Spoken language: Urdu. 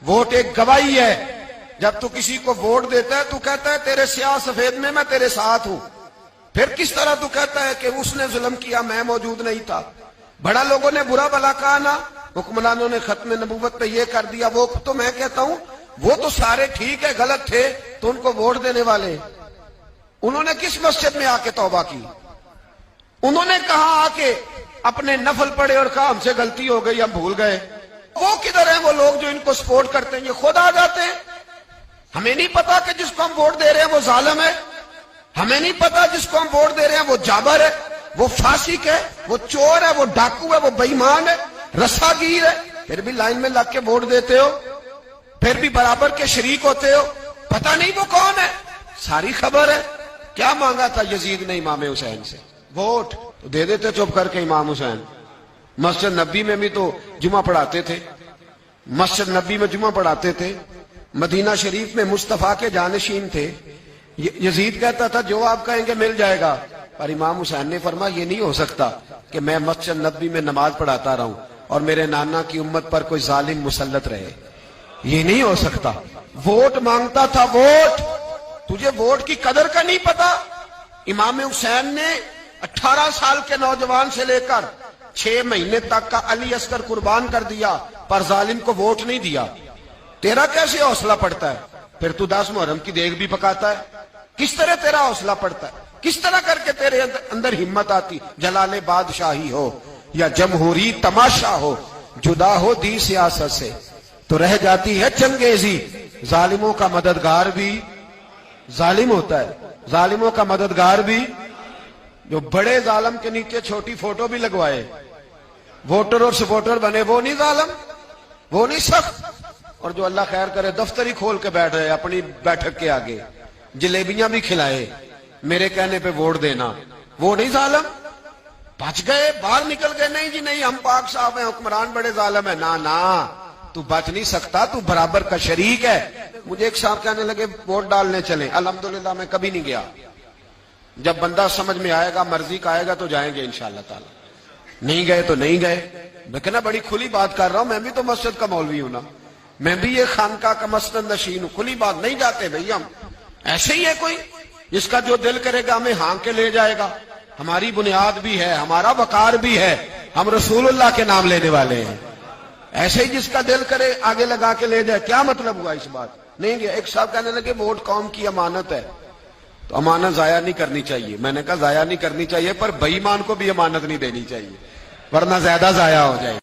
ووٹ ایک گواہی ہے. جب تو کسی کو ووٹ دیتا ہے تو کہتا ہے تیرے سیاہ سفید میں تیرے ساتھ ہوں. پھر کس طرح تو کہتا ہے کہ اس نے ظلم کیا میں موجود نہیں تھا. بڑا لوگوں نے برا بلا کہا نا, حکمرانوں نے ختم نبوت پہ یہ کر دیا وہ, تو میں کہتا ہوں وہ تو سارے ٹھیک ہے, غلط تھے تو ان کو ووٹ دینے والے انہوں نے کس مسجد میں آ کے توبہ کی؟ انہوں نے کہا آ کے اپنے نفل پڑھے اور کہا ہم سے غلطی ہو گئی ہم بھول گئے. وہ کدھر ہیں وہ لوگ جو ان کو سپورٹ کرتے ہیں؟ یہ خود آ جاتے ہیں. ہمیں نہیں پتا کہ جس کو ہم ووٹ دے رہے ہیں وہ ظالم ہے, ہمیں نہیں پتا جس کو ہم ووٹ دے رہے ہیں وہ جابر ہے, وہ فاسق ہے, وہ چور ہے, وہ ڈاکو ہے, وہ بے ایمان ہے, رسا گیر ہے. پھر بھی لائن میں لگ کے ووٹ دیتے ہو, پھر بھی برابر کے شریک ہوتے ہو. پتہ نہیں وہ کون ہے, ساری خبر ہے. کیا مانگا تھا یزید نے امام حسین سے؟ ووٹ. تو دے دیتے چپ کر کے امام حسین. مسجد نبی میں بھی تو جمعہ پڑھاتے تھے, مسجد نبی میں جمعہ پڑھاتے تھے, مدینہ شریف میں مصطفیٰ کے جانشین تھے. یزید کہتا تھا جو آپ کہیں گے مل جائے گا, پر امام حسین نے فرمایا یہ نہیں ہو سکتا کہ میں مسجد نبی میں نماز پڑھاتا رہوں اور میرے نانا کی امت پر کوئی ظالم مسلط رہے, یہ نہیں ہو سکتا. ووٹ مانگتا تھا, ووٹ. تجھے ووٹ کی قدر کا نہیں پتا؟ امام حسین نے 18 سال کے نوجوان سے لے کر 6 مہینے تک کا علی اصغر قربان کر دیا, پر ظالم کو ووٹ نہیں دیا. تیرا کیسے حوصلہ پڑتا ہے؟ پھر تو 10 محرم کی دیگ بھی پکاتا ہے. کس طرح تیرا حوصلہ پڑتا ہے؟ کس طرح کر کے تیرے اندر ہمت آتی؟ جلال بادشاہی ہو یا جمہوری تماشا ہو, جدا ہو دی سیاست سے تو رہ جاتی ہے چنگیزی. ظالموں کا مددگار بھی ظالم ہوتا ہے, ظالموں کا مددگار بھی. جو بڑے ظالم کے نیچے چھوٹی فوٹو بھی لگوائے, ووٹر اور سپورٹر بنے, وہ نہیں ظالم, وہ نہیں سخت. اور جو اللہ خیر کرے دفتر ہی کھول کے بیٹھ رہے اپنی بیٹھک کے آگے, جلیبیاں بھی کھلائے, میرے کہنے پہ ووٹ دینا, وہ نہیں ظالم. بچ گئے, باہر نکل گئے, نہیں جی نہیں ہم پاک صاحب ہیں, حکمران بڑے ظالم ہیں. نا تو بچ نہیں سکتا, تو برابر کا شریک ہے. مجھے ایک صاحب کہنے لگے ووٹ ڈالنے چلیں. الحمدللہ میں کبھی نہیں گیا. جب بندہ سمجھ میں آئے گا, مرضی کا آئے گا تو جائیں گے انشاءاللہ تعالی. نہیں گئے تو نہیں گئے. میں کہنا بڑی کھلی بات کر رہا ہوں, میں بھی تو مسجد کا مولوی ہوں نا, میں بھی یہ خانقاہ کا مسند نشین ہوں. کھلی بات نہیں جاتے بھئی ہم. ایسے ہی ہے کوئی جس کا جو دل کرے گا ہمیں ہانک کے لے جائے گا. ہماری بنیاد بھی ہے, ہمارا وقار بھی ہے, ہم رسول اللہ کے نام لینے والے ہیں. ایسے ہی جس کا دل کرے آگے لگا کے لے جائے. کیا مطلب ہوا اس بات؟ نہیں گیا. ایک صاحب کہنے لگے ووٹ قوم کی امانت ہے, تو امانت ضائع نہیں کرنی چاہیے. میں نے کہا ضائع نہیں کرنی چاہیے, پر بے ایمان کو بھی امانت نہیں دینی چاہیے, ورنہ زیادہ ضائع ہو جائے.